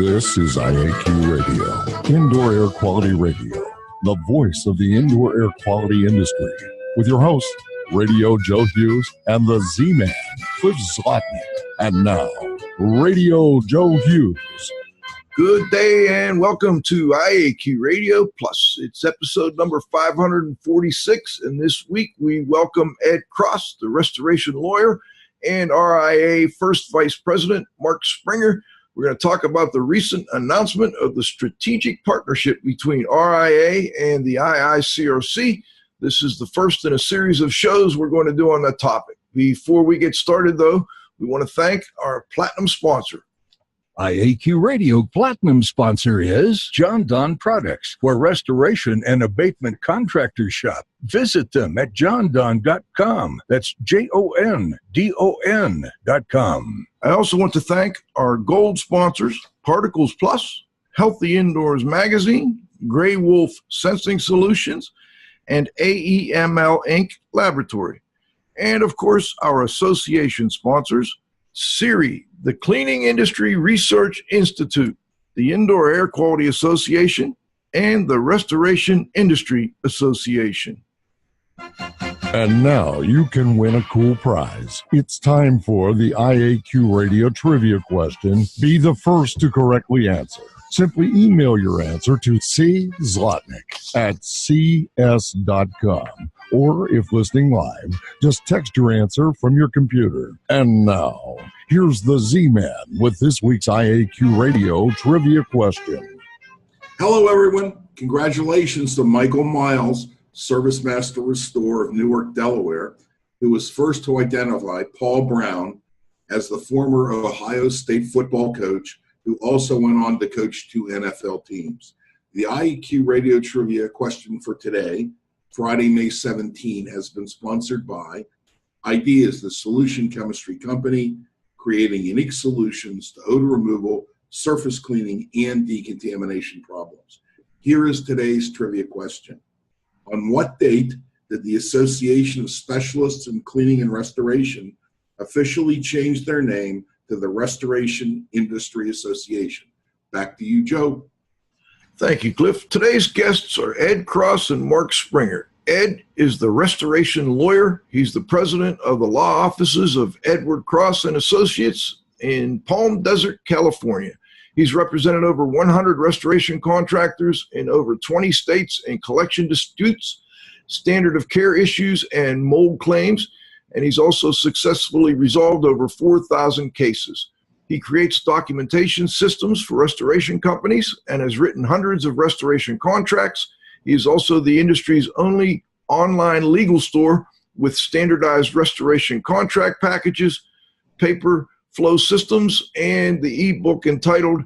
This is IAQ Radio, Indoor Air Quality Radio, the voice of the indoor air quality industry, with your host, Radio Joe Hughes, and the Z-Man, Cliff Zlotnick. And now, Radio Joe Hughes. Good day and welcome to IAQ Radio Plus. It's episode number 546, and this week we welcome Ed Cross, the restoration lawyer, and RIA First Vice President Mark Springer. We're going to talk about the recent announcement of the strategic partnership between RIA and the IICRC. This is the first in a series of shows we're going to do on that topic. Before we get started, though, we want to thank our platinum sponsor. IAQ Radio Platinum sponsor is John Don Products, where restoration and abatement contractors shop. Visit them at jondon.com. That's JONDON.com. I also want to thank our gold sponsors, Particles Plus, Healthy Indoors Magazine, Gray Wolf Sensing Solutions, and AEML Inc. Laboratory. And of course, our association sponsors, CIRI, the Cleaning Industry Research Institute, the Indoor Air Quality Association, and the Restoration Industry Association. And now you can win a cool prize. It's time for the IAQ Radio Trivia question. Be the first to correctly answer. Simply email your answer to czlotnick@cs.com. Or if listening live, just text your answer from your computer. And now, here's the Z-Man with this week's IAQ Radio Trivia question. Hello, everyone. Congratulations to Michael Miles, Service Master Restorer of Newark, Delaware, who was first to identify Paul Brown as the former Ohio State football coach, who also went on to coach 2 NFL teams. The IEQ Radio Trivia question for today, Friday, May 17, has been sponsored by Ideas, the solution chemistry company, creating unique solutions to odor removal, surface cleaning, and decontamination problems. Here is today's trivia question. On what date did the Association of Specialists in Cleaning and Restoration officially change their name to the Restoration Industry Association? Back to you, Joe. Thank you, Cliff. Today's guests are Ed Cross and Mark Springer. Ed is the restoration lawyer. He's the president of the law offices of Edward Cross and Associates in Palm Desert, California. He's represented over 100 restoration contractors in over 20 states in collection disputes, standard of care issues, and mold claims. And he's also successfully resolved over 4,000 cases. He creates documentation systems for restoration companies and has written hundreds of restoration contracts. He is also the industry's only online legal store with standardized restoration contract packages, paper flow systems, and the ebook entitled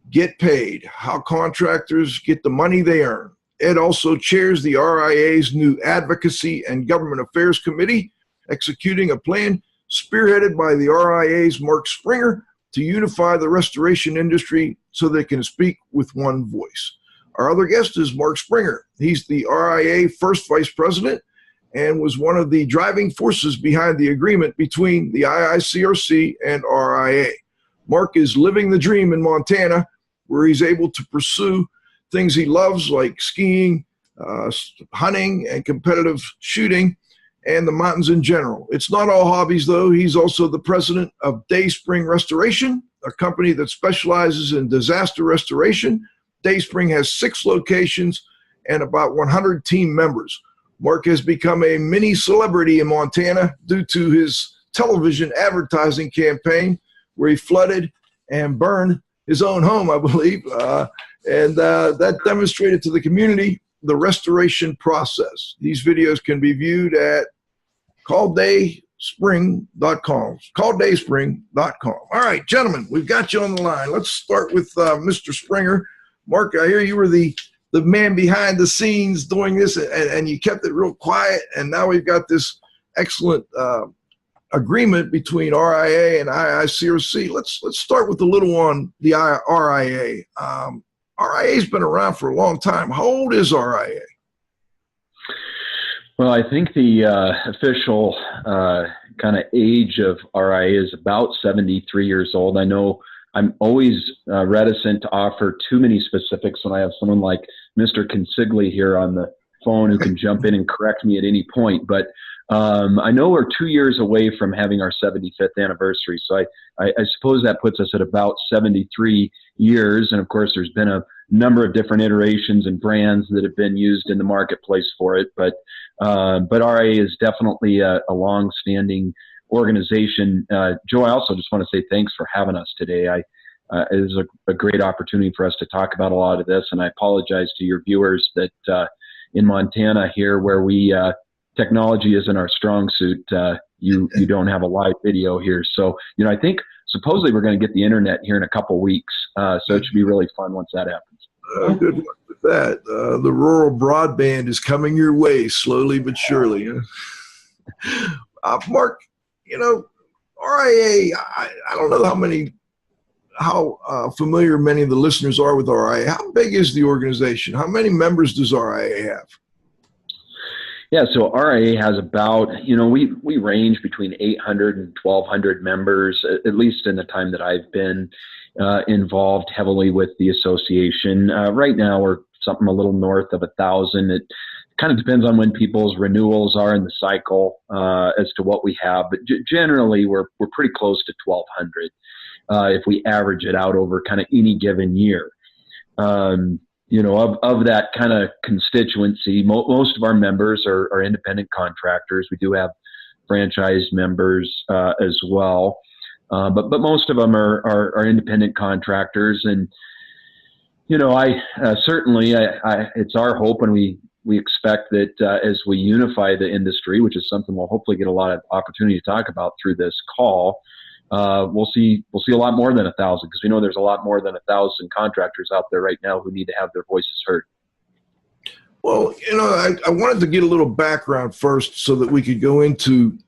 Get Paid, How Contractors Get the Money They Earn. Ed also chairs the RIA's new Advocacy and Government Affairs Committee, executing a plan spearheaded by the RIA's Mark Springer to unify the restoration industry so they can speak with one voice. Our other guest is Mark Springer. He's the RIA First Vice President and was one of the driving forces behind the agreement between the IICRC and RIA. Mark is living the dream in Montana, where he's able to pursue things he loves like skiing, hunting, and competitive shooting, and the mountains in general. It's not all hobbies, though. He's also the president of Dayspring Restoration, a company that specializes in disaster restoration. Dayspring has 6 locations and about 100 team members. Mark has become a mini celebrity in Montana due to his television advertising campaign, where he flooded and burned his own home, I believe, and that demonstrated to the community the restoration process. These videos can be viewed at calldayspring.com. Calldayspring.com. All right, gentlemen, we've got you on the line. Let's start with Mr. Springer. Mark, I hear you were the man behind the scenes doing this, and you kept it real quiet, and now we've got this excellent agreement between RIA and IICRC. Let's start with the little one, the RIA. RIA's been around for a long time. How old is RIA? Well, I think the official kind of age of RIA is about 73 years old. I know I'm always reticent to offer too many specifics when I have someone like Mr. Consigli here on the phone who can jump in and correct me at any point. But I know we're 2 years away from having our 75th anniversary. So I suppose that puts us at about 73 years. And of course, there's been a number of different iterations and brands that have been used in the marketplace for it. But RIA is definitely a long-standing organization. Joe, I also just want to say thanks for having us today. It is a great opportunity for us to talk about a lot of this. And I apologize to your viewers that in Montana here, where we technology isn't our strong suit, you don't have a live video here. So, I think supposedly we're going to get the internet here in a couple weeks. So it should be really fun once that happens. Good luck with that. The rural broadband is coming your way slowly but surely. Mark, RIA, I don't know how familiar many of the listeners are with RIA. How big is the organization? How many members does RIA have? Yeah, so RIA has about, we range between 800 and 1,200 members, at least in the time that I've been involved heavily with the association. Right now, we're something a little north of 1,000. It kind of depends on when people's renewals are in the cycle as to what we have. But generally, we're pretty close to 1,200 if we average it out over kind of any given year. Of that kind of constituency, most of our members are independent contractors. We do have franchise members as well, but most of them are independent contractors. And certainly it's our hope, and we expect that as we unify the industry, which is something we'll hopefully get a lot of opportunity to talk about through this call. We'll see a lot more than 1,000, because we know there's a lot more than 1,000 contractors out there right now who need to have their voices heard. Well, I wanted to get a little background first so that we could go into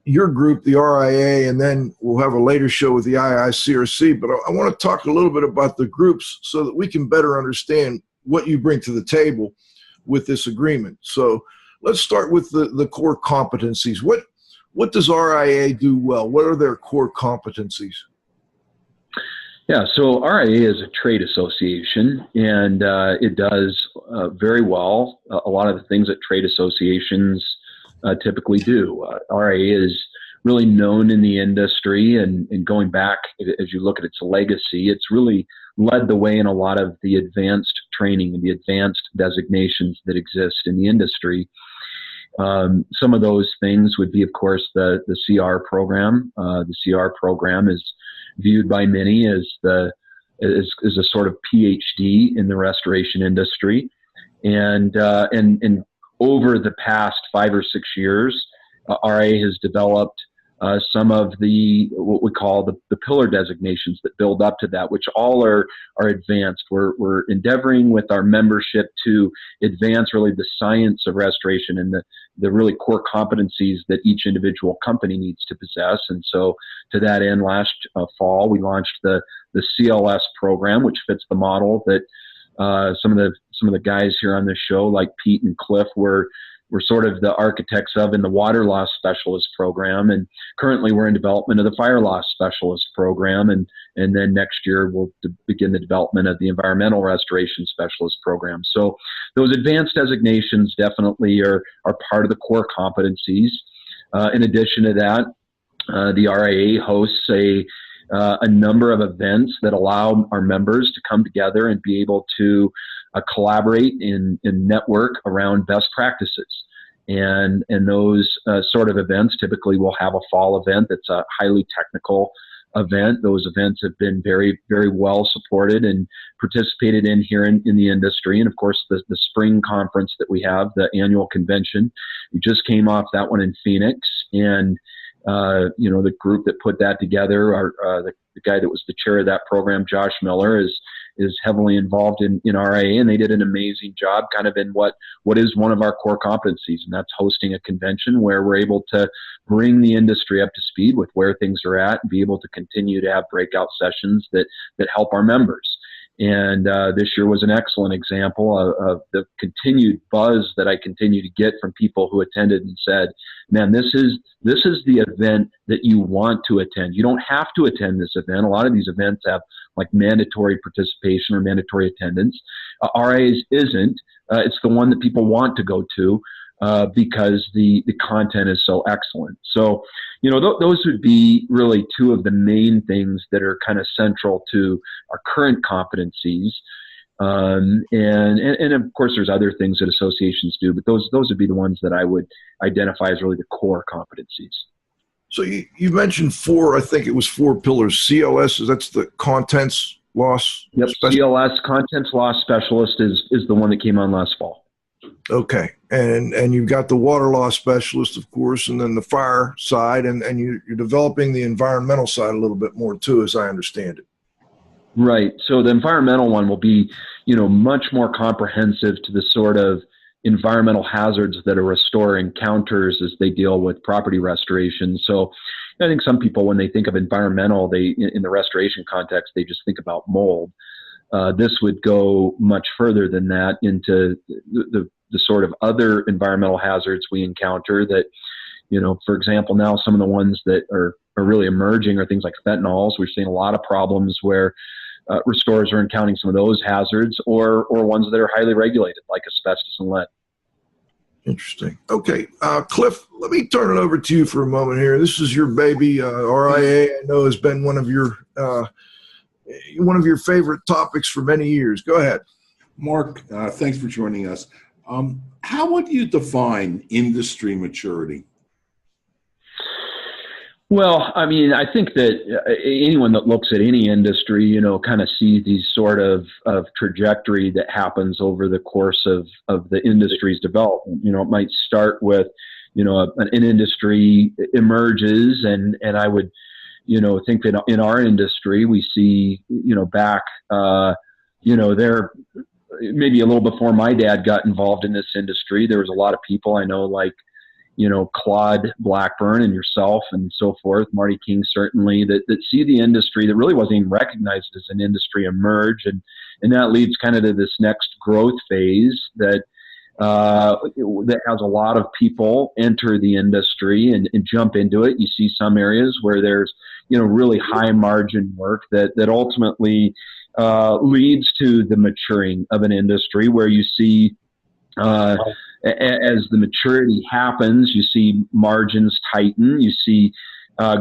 your group, the RIA, and then we'll have a later show with the IICRC. But I want to talk a little bit about the groups so that we can better understand what you bring to the table with this agreement. So let's start with the core competencies. What does RIA do well? What are their core competencies? Yeah, so RIA is a trade association, and it does very well a lot of the things that trade associations typically do. RIA is really known in the industry, and going back, as you look at its legacy, it's really led the way in a lot of the advanced training and the advanced designations that exist in the industry. Some of those things would be, of course, the CR program. The CR program is viewed by many as a sort of PhD in the restoration industry, and over the past 5 or 6 years, RIA has developed some of what we call the pillar designations that build up to that, which all are advanced. We're endeavoring with our membership to advance really the science of restoration and the really core competencies that each individual company needs to possess. And so to that end, last fall, we launched the CLS program, which fits the model that some of the guys here on this show, like Pete and Cliff, were sort of the architects of in the water loss specialist program. And currently we're in development of the fire loss specialist program. And then next year we'll begin the development of the environmental restoration specialist program. So those advanced designations definitely are part of the core competencies. In addition to that, the RIA hosts a number of events that allow our members to come together and be able to collaborate and network around best practices. And those sort of events typically will have a fall event that's a highly technical event. Those events have been very, very well supported and participated in here in the industry. And of course, the spring conference that we have, the annual convention, we just came off that one in Phoenix. And the group that put that together, the guy that was the chair of that program, Josh Miller, is heavily involved in RIA, and they did an amazing job kind of in what is one of our core competencies, and that's hosting a convention where we're able to bring the industry up to speed with where things are at and be able to continue to have breakout sessions that help our members. And this year was an excellent example of the continued buzz that I continue to get from people who attended and said, man, this is the event that you want to attend. You don't have to attend this event. A lot of these events have like mandatory participation or mandatory attendance. RIA's isn't. It's the one that people want to go to because the content is so excellent. So, those would be really two of the main things that are kind of central to our current competencies. And of course, there's other things that associations do, but those would be the ones that I would identify as really the core competencies. So you mentioned four pillars. CLS, that's the contents loss. Yep, CLS, contents loss specialist, is the one that came on last fall. Okay, and you've got the water loss specialist, of course, and then the fire side, and you're developing the environmental side a little bit more too, as I understand it. Right. So the environmental one will be, much more comprehensive to the sort of environmental hazards that a restorer encounters as they deal with property restoration. So I think some people, when they think of environmental, in the restoration context, they just think about mold. This would go much further than that into the sort of other environmental hazards we encounter that, for example, now some of the ones that are really emerging are things like phenols. We're seeing a lot of problems where restorers are encountering some of those hazards or ones that are highly regulated, like asbestos and lead. Interesting. Okay, Cliff, let me turn it over to you for a moment here. This is your baby. RIA, I know, has been one of your favorite topics for many years. Go ahead. Mark, thanks for joining us. How would you define industry maturity? Well, I mean, I think that anyone that looks at any industry, kind of sees these sort of trajectory that happens over the course of the industry's development. It might start with, an industry emerges, and I would, think that in our industry, we see, back, there, maybe a little before my dad got involved in this industry, there was a lot of people I know, like, Claude Blackburn and yourself and so forth, Marty King certainly, that see the industry that really wasn't even recognized as an industry emerge. And that leads kind of to this next growth phase that has a lot of people enter the industry and jump into it. You see some areas where there's, really high margin work that ultimately leads to the maturing of an industry where you see, as the maturity happens, you see margins tighten. You see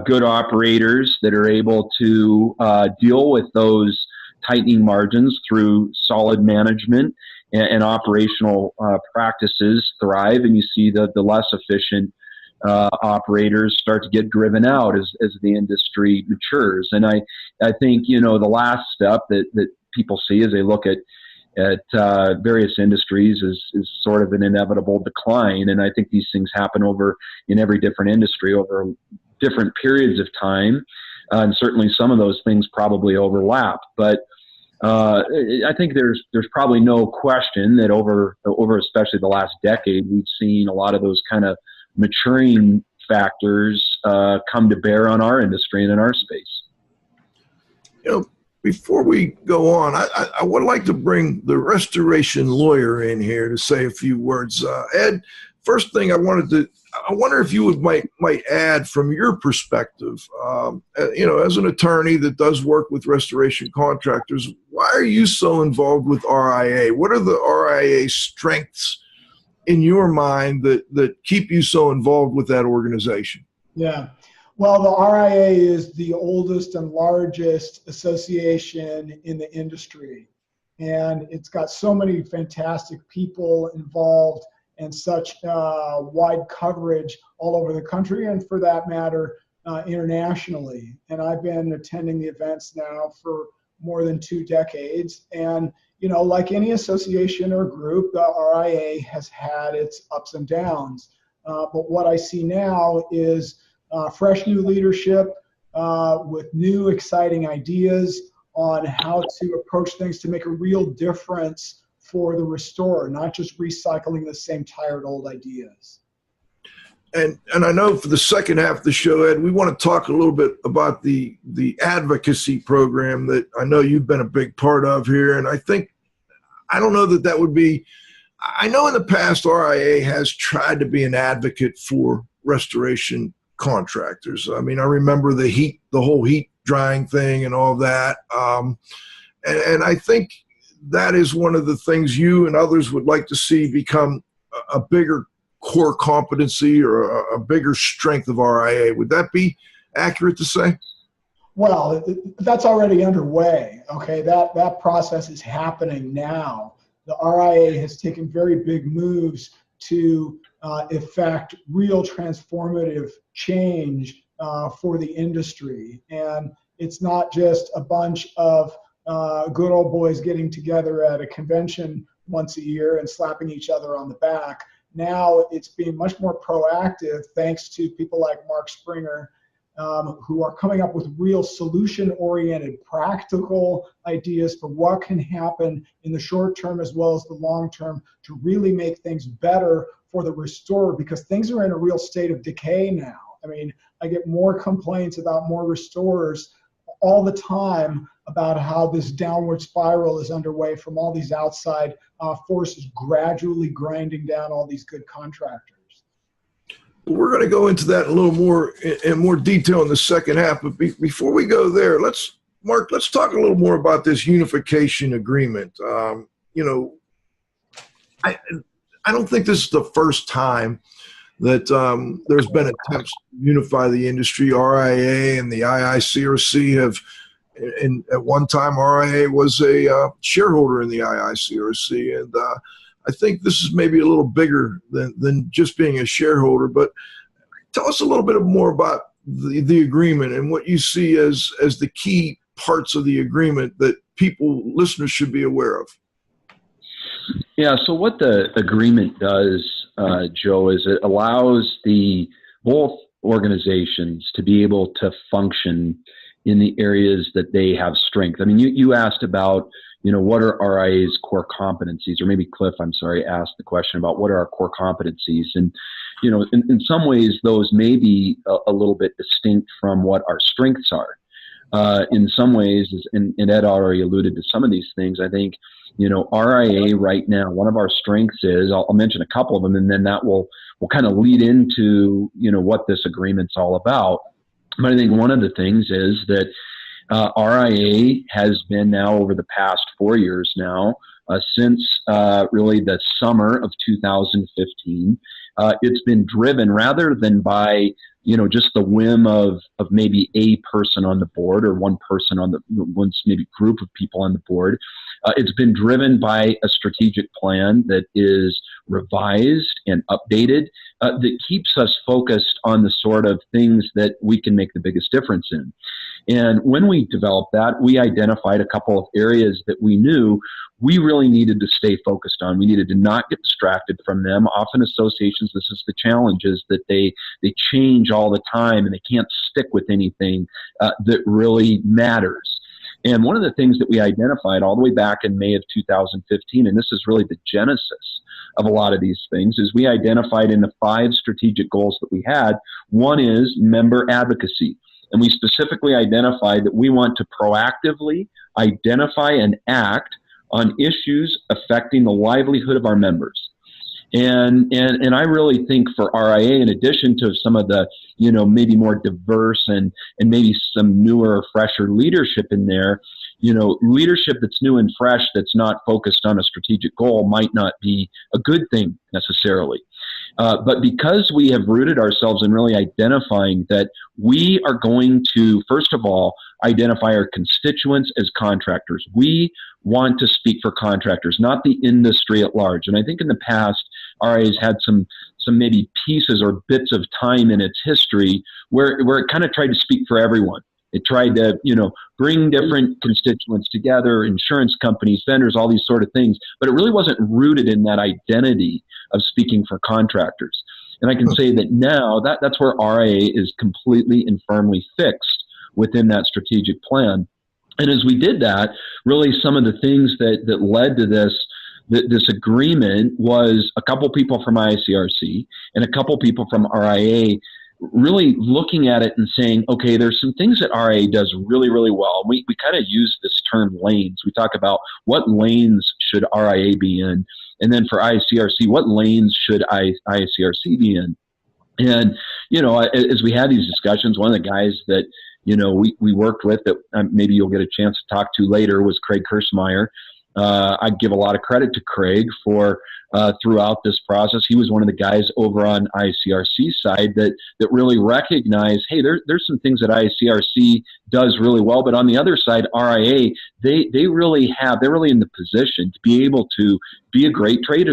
good operators that are able to deal with those tightening margins through solid management and operational practices thrive, and you see the less efficient operators start to get driven out as the industry matures. And I think the last step that people see as they look at various industries is sort of an inevitable decline. And I think these things happen in every different industry over different periods of time. And certainly some of those things probably overlap. But I think there's probably no question that over especially the last decade, we've seen a lot of those kind of maturing factors come to bear on our industry and in our space. Before we go on, I would like to bring the restoration lawyer in here to say a few words. Ed, first thing I wonder if you might add from your perspective, as an attorney that does work with restoration contractors, why are you so involved with RIA? What are the RIA strengths in your mind that keep you so involved with that organization? Yeah. Well, the RIA is the oldest and largest association in the industry, and it's got so many fantastic people involved and such wide coverage all over the country and, for that matter, internationally. And I've been attending the events now for more than 2 decades. And, like any association or group, the RIA has had its ups and downs. But what I see now is fresh new leadership with new exciting ideas on how to approach things to make a real difference for the restorer, not just recycling the same tired old ideas. And I know for the second half of the show, Ed, we want to talk a little bit about the advocacy program that I know you've been a big part of here. And I don't know that would be, I know in the past RIA has tried to be an advocate for restoration contractors. I mean, I remember the whole heat drying thing and all that. And I think that is one of the things you and others would like to see become a bigger core competency or a bigger strength of RIA. Would that be accurate to say? Well, that's already underway. Okay, that process is happening now. The RIA has taken very big moves to effect real transformative change for the industry. And it's not just a bunch of good old boys getting together at a convention once a year and slapping each other on the back. Now it's being much more proactive thanks to people like Mark Springer, who are coming up with real solution-oriented, practical ideas for what can happen in the short term as well as the long term to really make things better for the restorer, because things are in a real state of decay now. I mean, I get more complaints about more restorers all the time about how this downward spiral is underway from all these outside forces gradually grinding down all these good contractors. We're going to go into that a little more in more detail in the second half. But before we go there, let's talk a little more about this unification agreement. I don't think this is the first time that there's been attempts to unify the industry. RIA and the IICRC have, and at one time RIA was a shareholder in the IICRC, and I think this is maybe a little bigger than just being a shareholder. But tell us a little bit more about the agreement and what you see as the key parts of the agreement that listeners should be aware of. Yeah, so what the agreement does, Joe, is it allows both organizations to be able to function in the areas that they have strength. I mean, you asked about, what are RIA's core competencies, or maybe Cliff, asked the question about what are our core competencies. And, in some ways, those may be a little bit distinct from what our strengths are. In some ways, and Ed already alluded to some of these things, I think, RIA right now, one of our strengths is, I'll mention a couple of them, and then that will kind of lead into, what this agreement's all about. But I think one of the things is that RIA has been now over the past 4 years now, since really the summer of 2015, it's been driven rather than by just the whim of maybe a person on the board or one person on maybe group of people on the board. It's been driven by a strategic plan that is revised and updated that keeps us focused on the sort of things that we can make the biggest difference in. And when we developed that, we identified a couple of areas that we knew we really needed to stay focused on. We needed to not get distracted from them. Often associations, this is the challenge, is that they change all the time and they can't stick with anything that really matters. And one of the things that we identified all the way back in May of 2015, and this is really the genesis of a lot of these things, is we identified in the 5 strategic goals that we had, one is member advocacy. And we specifically identified that we want to proactively identify and act on issues affecting the livelihood of our members. And I really think for RIA, in addition to some of the, maybe more diverse and maybe some newer, fresher leadership in there, leadership that's new and fresh, that's not focused on a strategic goal, might not be a good thing necessarily. But because we have rooted ourselves in really identifying that we are going to, first of all, identify our constituents as contractors. We want to speak for contractors, not the industry at large. And I think in the past, RIA has had some maybe pieces or bits of time in its history where it kind of tried to speak for everyone. It tried to, bring different constituents together, insurance companies, vendors, all these sort of things. But it really wasn't rooted in that identity of speaking for contractors. And I can say that now that's where RIA is completely and firmly fixed within that strategic plan. And as we did that, really some of the things that led to this this agreement was a couple people from IICRC and a couple people from RIA really looking at it and saying, okay, there's some things that RIA does really, really well. We kind of use this term lanes. We talk about what lanes should RIA be in, and then for IICRC, what lanes should IICRC be in? And, as we had these discussions, one of the guys that, we worked with that maybe you'll get a chance to talk to later was Craig Kersemeier. I give a lot of credit to Craig for throughout this process. He was one of the guys over on IICRC side that really recognized, hey, there's some things that IICRC does really well, but on the other side, RIA, they're really in the position to be able to be a great trade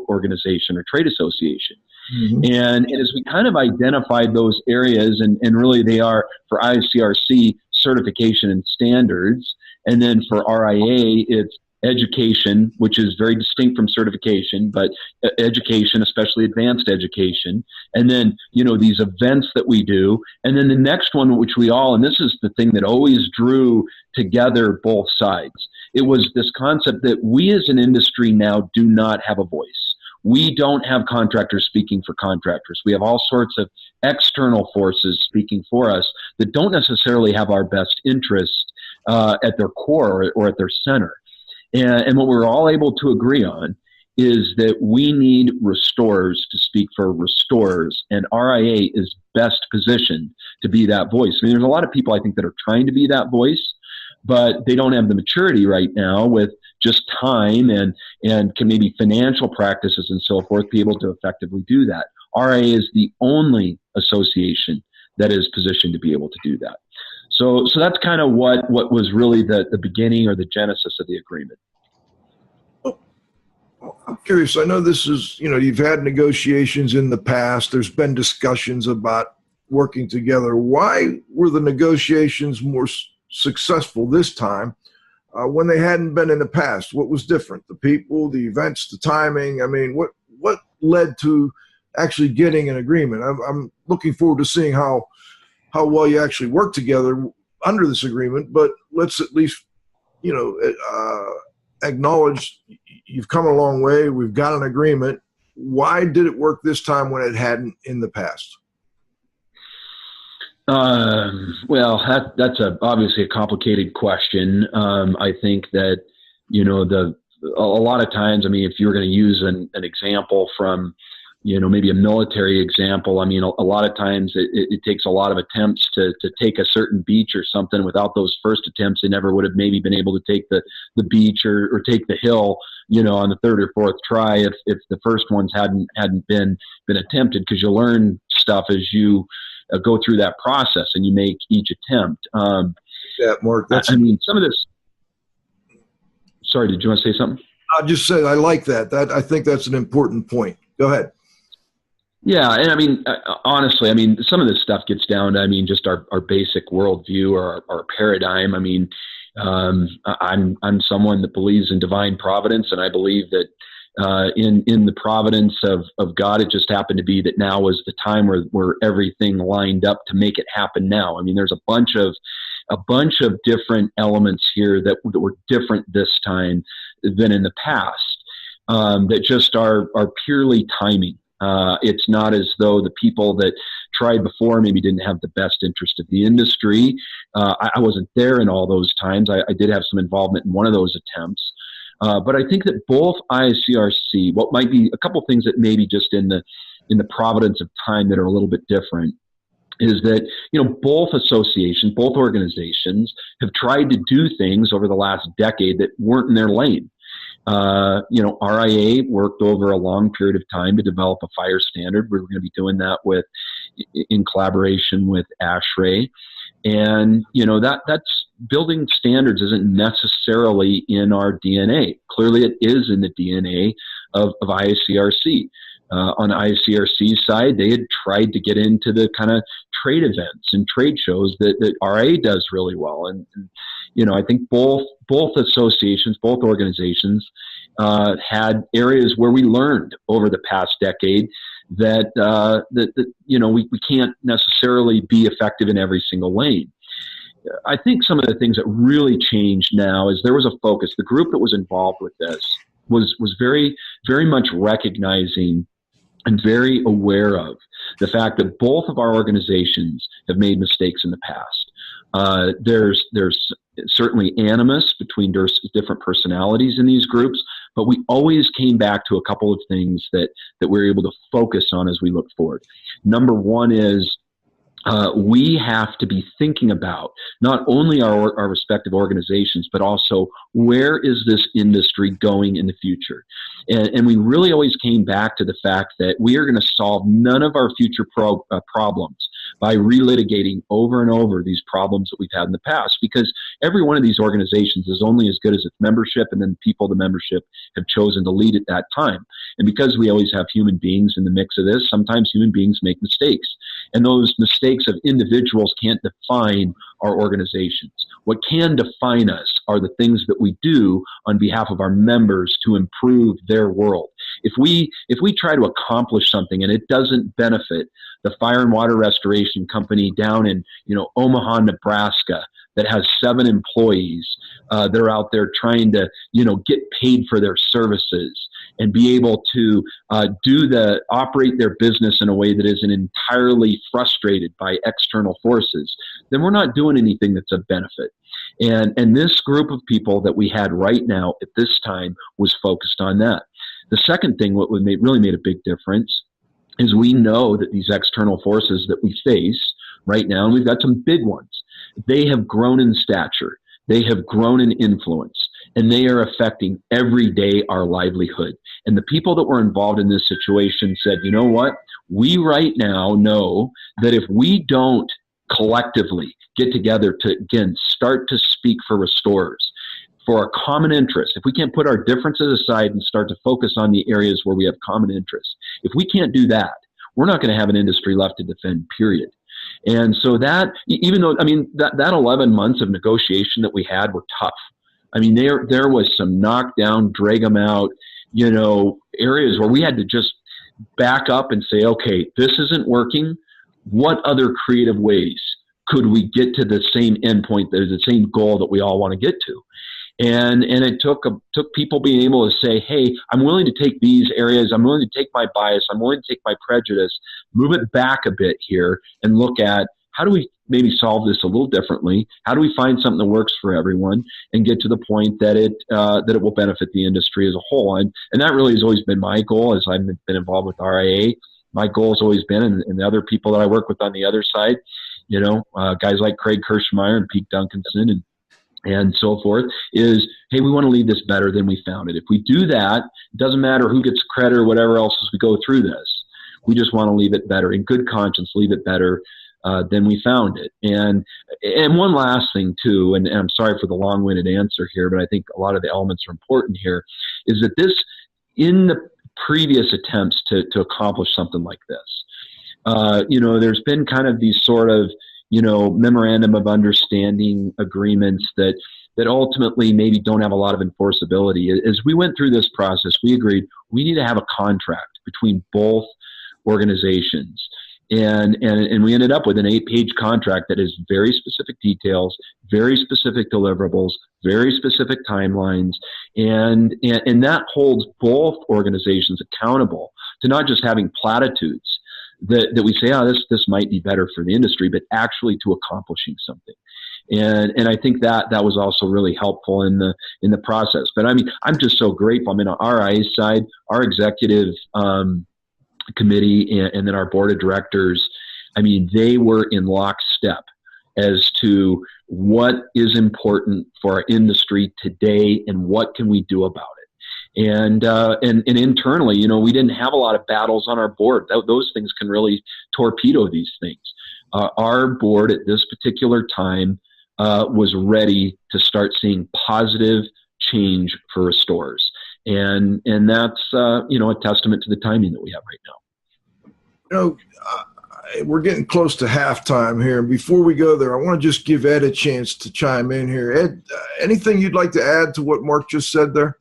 organization or trade association. Mm-hmm. And as we kind of identified those areas, and really they are for IICRC certification and standards, and then for RIA it's education, which is very distinct from certification, but education, especially advanced education, and then these events that we do, and then the next one, which we all, and this is the thing that always drew together both sides, it was this concept that we as an industry now do not have a voice. We don't have contractors speaking for contractors. We have all sorts of external forces speaking for us that don't necessarily have our best interest at their core or at their center. And what we're all able to agree on is that we need restorers to speak for restorers, and RIA is best positioned to be that voice. I mean, there's a lot of people I think that are trying to be that voice, but they don't have the maturity right now with just time and can maybe financial practices and so forth be able to effectively do that. RIA is the only association that is positioned to be able to do that. So that's kind of what was really the beginning or the genesis of the agreement. I'm curious. I know this is, you've had negotiations in the past. There's been discussions about working together. Why were the negotiations more successful this time when they hadn't been in the past? What was different? The people, the events, the timing? I mean, what led to actually getting an agreement? I'm looking forward to seeing how well you actually work together under this agreement, but let's at least, acknowledge you've come a long way. We've got an agreement. Why did it work this time when it hadn't in the past? Well, that's obviously a complicated question. I think that, a lot of times, I mean, if you were going to use an example from, maybe a military example, I mean, a lot of times it takes a lot of attempts to take a certain beach or something. Without those first attempts, they never would have maybe been able to take the beach or take the hill, on the third or fourth try if the first ones hadn't been attempted, because you learn stuff as you go through that process and you make each attempt. Yeah, Mark, I mean, some of this. Sorry, did you want to say something? I just said I like that. I think that's an important point. Go ahead. Yeah, and I mean, honestly, I mean, some of this stuff gets down to, I mean, just our basic worldview or our paradigm. I mean, I'm someone that believes in divine providence, and I believe that in the providence of God, it just happened to be that now was the time where everything lined up to make it happen now. I mean, there's a bunch of different elements here that were different this time than in the past, that just are purely timing. It's not as though the people that tried before maybe didn't have the best interest of the industry. I wasn't there in all those times. I did have some involvement in one of those attempts. But I think that both IICRC, what might be a couple things that maybe just in the providence of time that are a little bit different, is that, both associations, both organizations have tried to do things over the last decade that weren't in their lane. RIA worked over a long period of time to develop a fire standard. We're going to be doing that in collaboration with ASHRAE. And, that's building standards isn't necessarily in our DNA. Clearly it is in the DNA of IICRC. On IICRC's side, they had tried to get into the kind of trade events and trade shows that RIA does really well. And I think both associations, both organizations had areas where we learned over the past decade that we can't necessarily be effective in every single lane. I think some of the things that really changed now is there was a focus. The group that was involved with this was very, very much recognizing and very aware of the fact that both of our organizations have made mistakes in the past. There's certainly animus between different personalities in these groups, but we always came back to a couple of things that we're able to focus on as we look forward. Number one is we have to be thinking about not only our respective organizations, but also where is this industry going in the future? And we really always came back to the fact that we are going to solve none of our future problems by relitigating over and over these problems that we've had in the past, because every one of these organizations is only as good as its membership and then the people the membership have chosen to lead at that time. And because we always have human beings in the mix of this, sometimes human beings make mistakes. And those mistakes of individuals can't define our organizations. What can define us are the things that we do on behalf of our members to improve their world. If we try to accomplish something and it doesn't benefit the fire and water restoration company down in Omaha, Nebraska, that has 7 employees, they're out there trying to get paid for their services and be able to operate their business in a way that isn't entirely frustrated by external forces, then we're not doing anything that's of benefit. And this group of people that we had right now at this time was focused on that. The second thing, what really made a big difference, is we know that these external forces that we face right now, and we've got some big ones, they have grown in stature, they have grown in influence, and they are affecting every day our livelihood. And the people that were involved in this situation said, you know what? We right now know that if we don't collectively get together to, again, start to speak for restorers, for a common interest, if we can't put our differences aside and start to focus on the areas where we have common interests, if we can't do that, we're not going to have an industry left to defend, period. And so that, even though, that 11 months of negotiation that we had were tough. There was some knockdown, drag them out, areas where we had to just back up and say, okay, this isn't working. What other creative ways could we get to the same endpoint, the same goal that we all want to get to? And it took people being able to say, hey, I'm willing to take these areas, I'm willing to take my bias, I'm willing to take my prejudice, move it back a bit here and look at how do we maybe solve this a little differently? How do we find something that works for everyone and get to the point that it will benefit the industry as a whole? And that really has always been my goal as I've been involved with RIA. My goal has always been, and the other people that I work with on the other side, guys like Craig Kersemeier and Pete Duncanson and so forth, is, hey, we want to leave this better than we found it. If we do that, it doesn't matter who gets credit or whatever else as we go through this. We just want to leave it better, in good conscience, leave it better than we found it. And one last thing too, and I'm sorry for the long-winded answer here, but I think a lot of the elements are important here, is that this, in the previous attempts to accomplish something like this, there's been kind of these sort of memorandum of understanding agreements that ultimately maybe don't have a lot of enforceability. As we went through this process, we agreed we need to have a contract between both organizations. And we ended up with an 8-page contract that has very specific details, very specific deliverables, very specific timelines, and that holds both organizations accountable to not just having platitudes that we say, this might be better for the industry, but actually to accomplishing something. And I think that was also really helpful in the process. But I'm just so grateful. On our RIA side, our executive committee and then our board of directors, they were in lockstep as to what is important for our industry today and what can we do about it. And internally, we didn't have a lot of battles on our board. Those things can really torpedo these things. Our board at this particular time was ready to start seeing positive change for restorers. And that's, a testament to the timing that we have right now. We're getting close to halftime here. And before we go there, I want to just give Ed a chance to chime in here. Ed, anything you'd like to add to what Mark just said there?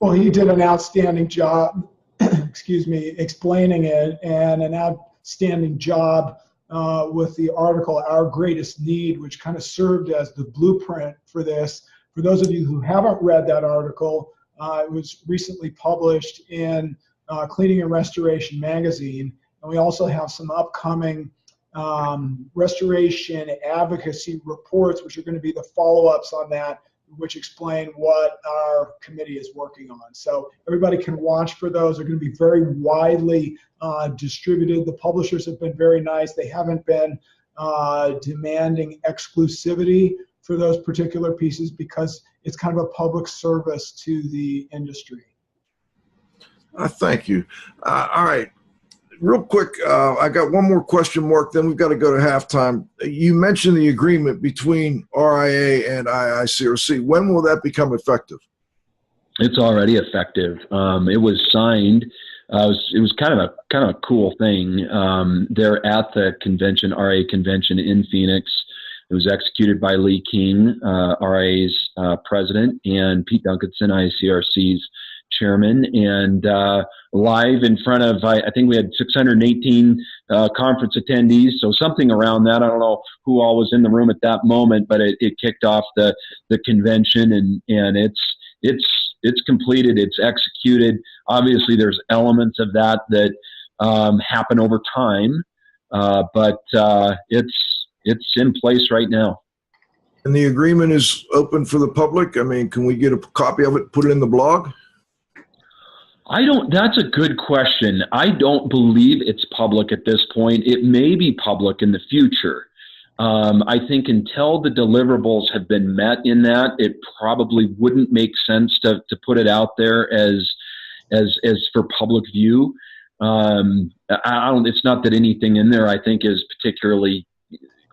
Well, he did an outstanding job, explaining it, and an outstanding job with the article, Our Greatest Need, which kind of served as the blueprint for this. For those of you who haven't read that article, It was recently published in Cleaning and Restoration magazine. And we also have some upcoming restoration advocacy reports, which are going to be the follow-ups on that, which explain what our committee is working on. So everybody can watch for those. They're going to be very widely distributed. The publishers have been very nice. They haven't been demanding exclusivity for those particular pieces because it's kind of a public service to the industry. Thank you. All right. Real quick, I got one more question, Mark, then we've got to go to halftime. You mentioned the agreement between RIA and IICRC. When will that become effective? It's already effective. It was signed. It was kind of a cool thing. They're at the convention, RIA convention in Phoenix. It was executed by Lee King, RIA's president, and Pete Duncanson, IICRC's chairman, and live in front of, I think we had 618 conference attendees, so something around that. I don't know who all was in the room at that moment, but it kicked off the convention, and it's completed, it's executed. Obviously, there's elements of that happen over time, but it's in place right now. And the agreement is open for the public? I mean, can we get a copy of it, put it in the blog? That's a good question. I don't believe it's public at this point. It may be public in the future. I think until the deliverables have been met in that, it probably wouldn't make sense to put it out there as for public view. It's not that anything in there I think is particularly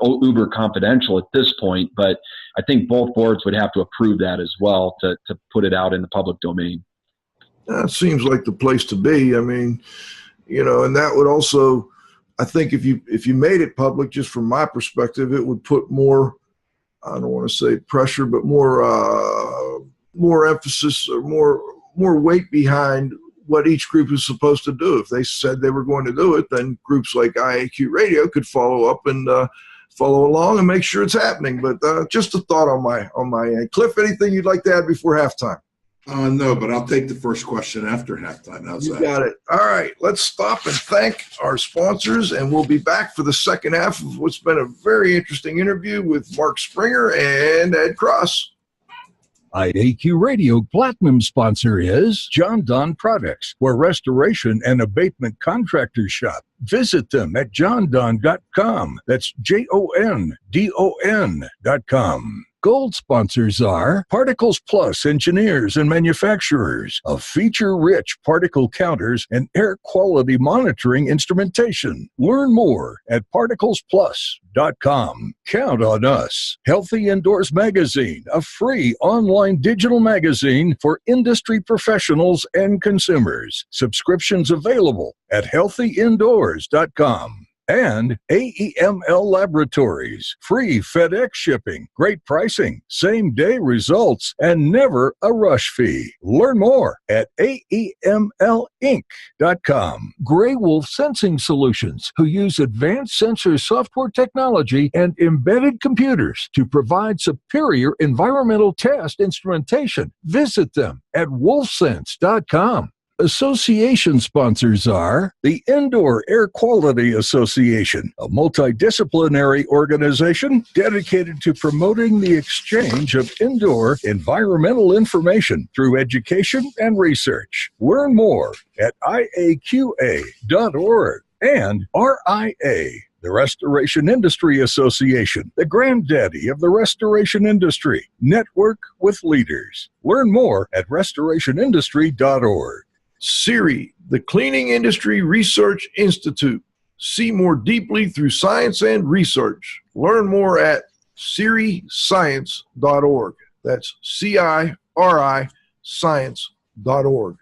uber confidential at this point, but I think both boards would have to approve that as well to put it out in the public domain. That seems like the place to be. I mean, and that would also, I think if you made it public, just from my perspective, it would put more, I don't want to say pressure, but more emphasis or more weight behind what each group is supposed to do. If they said they were going to do it, then groups like IAQ Radio could follow up and follow along and make sure it's happening. But just a thought on my end. Cliff, anything you'd like to add before halftime? No, but I'll take the first question after halftime. How's that? You got it. All right, let's stop and thank our sponsors, and we'll be back for the second half of what's been a very interesting interview with Mark Springer and Ed Cross. IAQ Radio Platinum sponsor is John Don Products, where restoration and abatement contractors shop. Visit them at jondon.com. That's JONDON.com. Gold sponsors are Particles Plus Engineers and Manufacturers of feature-rich particle counters and air quality monitoring instrumentation. Learn more at particlesplus.com. Count on us. Healthy Indoors Magazine, a free online digital magazine for industry professionals and consumers. Subscriptions available at healthyindoors.com. And AEML Laboratories, free FedEx shipping, great pricing, same-day results, and never a rush fee. Learn more at AEMLinc.com. Gray Wolf Sensing Solutions, who use advanced sensor software technology and embedded computers to provide superior environmental test instrumentation. Visit them at wolfsense.com. Association sponsors are the Indoor Air Quality Association, a multidisciplinary organization dedicated to promoting the exchange of indoor environmental information through education and research. Learn more at IAQA.org. And RIA, the Restoration Industry Association, the granddaddy of the restoration industry. Network with leaders. Learn more at restorationindustry.org. CIRI, the Cleaning Industry Research Institute. See more deeply through science and research. Learn more at ciriscience.org. That's CIRI science.org.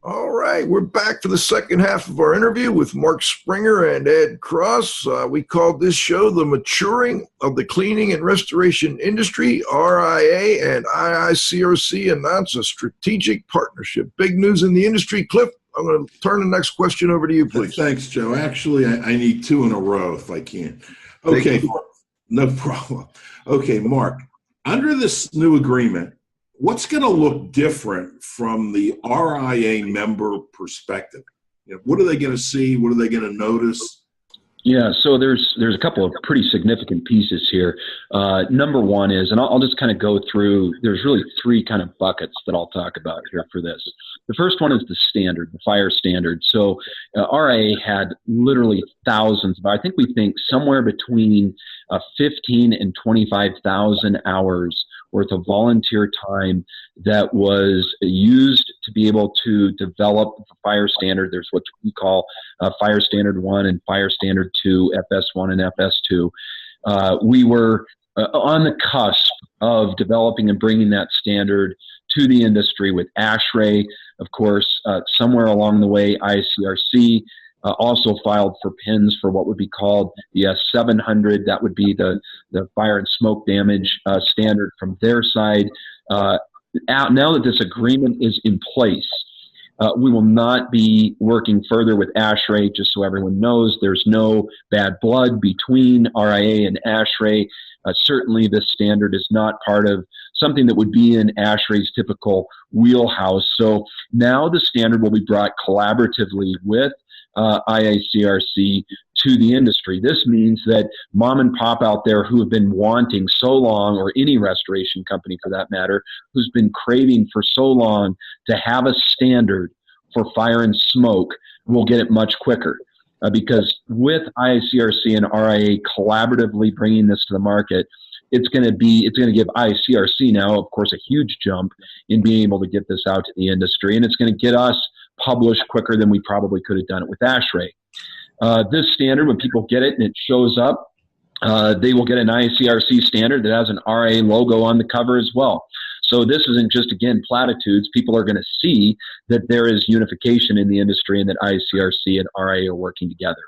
All right, we're back for the second half of our interview with Mark Springer and Ed Cross. We called this show The Maturing of the Cleaning and Restoration Industry. RIA and IICRC announce a strategic partnership. Big news in the industry. Cliff, I'm going to turn the next question over to you, please. Thanks, Joe. Actually, I need two in a row if I can. Okay, no problem. Okay, Mark, under this new agreement, what's going to look different from the RIA member perspective? What are they going to see? What are they going to notice? Yeah, so there's a couple of pretty significant pieces here. Number one is, and I'll just kind of go through, there's really three kind of buckets that I'll talk about here for this. The first one is the standard, the fire standard. So RIA had literally thousands, but I think we think somewhere between 15 and 25,000 hours worth of volunteer time that was used to be able to develop the fire standard. There's what we call Fire Standard 1 and Fire Standard 2, FS1 and FS2. We were on the cusp of developing and bringing that standard to the industry with ASHRAE. Of course, somewhere along the way, IICRC also filed for PINs for what would be called the S700. That would be the fire and smoke damage standard from their side. Now that this agreement is in place, we will not be working further with ASHRAE. Just so everyone knows, there's no bad blood between RIA and ASHRAE. Certainly this standard is not part of something that would be in ASHRAE's typical wheelhouse. So now the standard will be brought collaboratively with IICRC to the industry. This means that mom and pop out there who have been wanting so long, or any restoration company for that matter, who's been craving for so long to have a standard for fire and smoke, will get it much quicker. Because with IICRC and RIA collaboratively bringing this to the market, it's going to give IICRC now, of course, a huge jump in being able to get this out to the industry, and it's going to get us published quicker than we probably could have done it with ASHRAE. This standard, when people get it and it shows up, they will get an IICRC standard that has an RIA logo on the cover as well. So this isn't just, again, platitudes. People are going to see that there is unification in the industry and that IICRC and RIA are working together.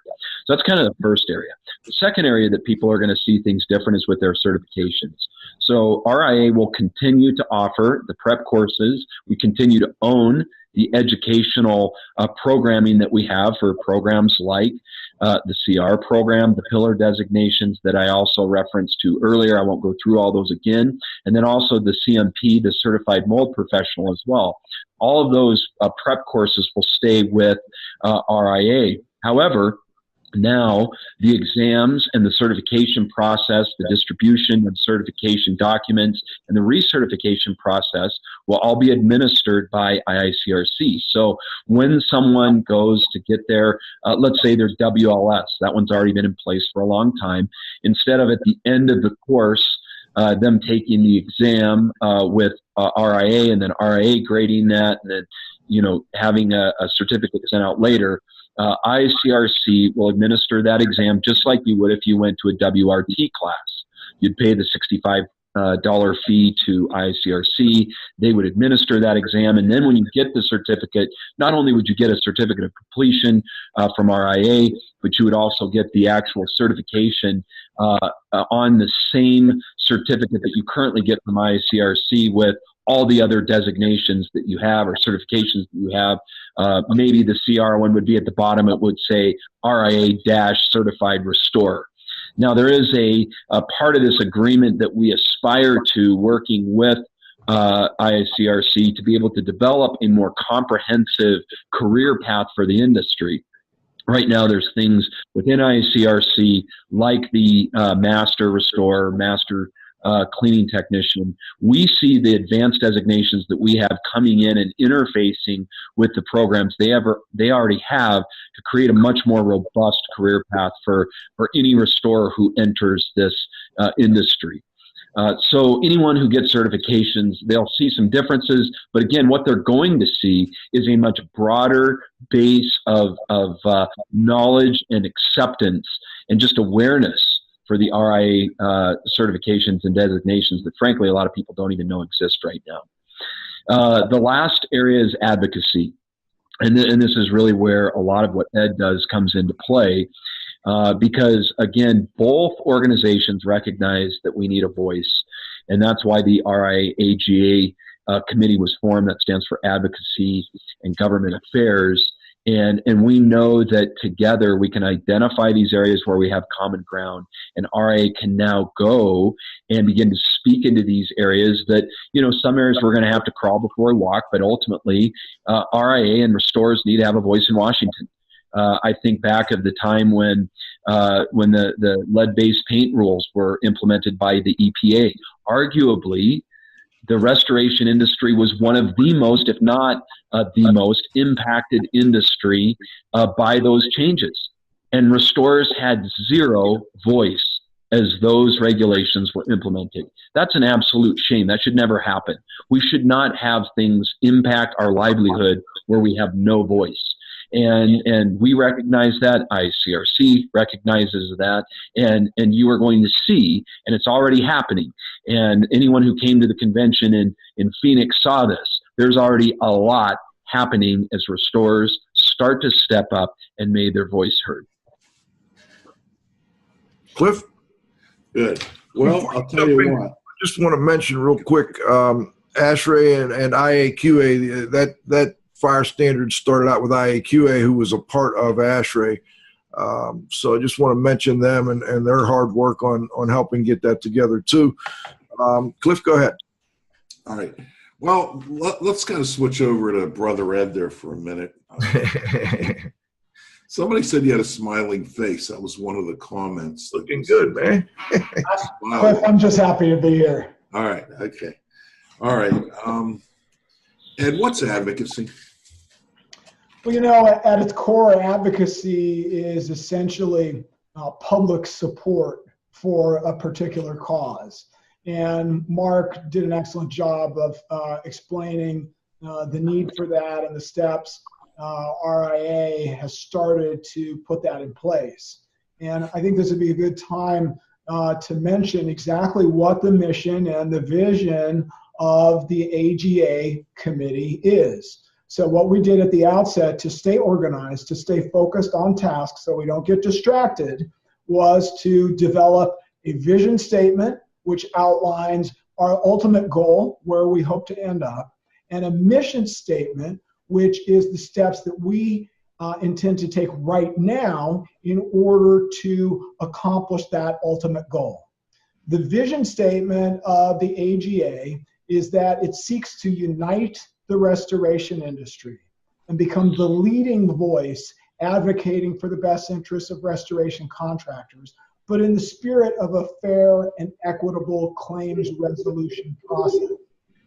So that's kind of the first area. The second area that people are going to see things different is with their certifications. So RIA will continue to offer the prep courses. We continue to own the educational programming that we have for programs like the CR program, the pillar designations that I also referenced to earlier. I won't go through all those again. And then also the CMP, the Certified Mold Professional as well. All of those prep courses will stay with RIA. However, now the exams and the certification process, the distribution of certification documents, and the recertification process will all be administered by IICRC. So when someone goes to get their, let's say their WLS, that one's already been in place for a long time, instead of at the end of the course, them taking the exam with RIA and then RIA grading that and then having a certificate sent out later, IICRC will administer that exam just like you would if you went to a WRT class. You'd pay the $65 fee to IICRC. They would administer that exam, and then when you get the certificate, not only would you get a certificate of completion from RIA, but you would also get the actual certification on the same certificate that you currently get from IICRC with all the other designations that you have or certifications that you have. Maybe the CR one would be at the bottom. It would say RIA-Certified Restorer. Now, there is a part of this agreement that we aspire to, working with IICRC, to be able to develop a more comprehensive career path for the industry. Right now, there's things within IICRC like the Master Restorer, Master Cleaning Technician. We see the advanced designations that we have coming in and interfacing with the programs they already have to create a much more robust career path for any restorer who enters this industry. So anyone who gets certifications, they'll see some differences, but again, what they're going to see is a much broader base of knowledge and acceptance and just awareness for the RIA certifications and designations that frankly a lot of people don't even know exist right now. The last area is advocacy, and this is really where a lot of what Ed does comes into play. Because, again, both organizations recognize that we need a voice, and that's why the RIAA Committee was formed. That stands for Advocacy and Government Affairs. And we know that together we can identify these areas where we have common ground, and RIA can now go and begin to speak into these areas that, some areas we're going to have to crawl before we walk, but ultimately RIA and restorers need to have a voice in Washington. I think back of the time when the lead-based paint rules were implemented by the EPA. Arguably, the restoration industry was one of the most, if not the most, impacted industry by those changes. And restorers had zero voice as those regulations were implemented. That's an absolute shame. That should never happen. We should not have things impact our livelihood where we have no voice. And we recognize that, IICRC recognizes that, and you are going to see, and it's already happening, and anyone who came to the convention in Phoenix saw this. There's already a lot happening as restorers start to step up and made their voice heard. Cliff? Good. Well, I'll tell you what. I just want to mention real quick, ASHRAE and IAQA, that fire standards started out with IAQA, who was a part of ASHRAE. So I just want to mention them and their hard work on helping get that together too. Cliff, go ahead. All right. Well, let's kind of switch over to Brother Ed there for a minute. Somebody said you had a smiling face. That was one of the comments. Looking good, man. Cliff, I'm just happy to be here. All right. Okay. All right. Ed, what's advocacy? Well, at its core, advocacy is essentially public support for a particular cause. And Mark did an excellent job of explaining the need for that and the steps RIA has started to put that in place. And I think this would be a good time to mention exactly what the mission and the vision of the AGA committee is. So what we did at the outset to stay organized, to stay focused on tasks so we don't get distracted, was to develop a vision statement which outlines our ultimate goal, where we hope to end up, and a mission statement, which is the steps that we intend to take right now in order to accomplish that ultimate goal. The vision statement of the AGA is that it seeks to unite the restoration industry and become the leading voice advocating for the best interests of restoration contractors, but in the spirit of a fair and equitable claims resolution process.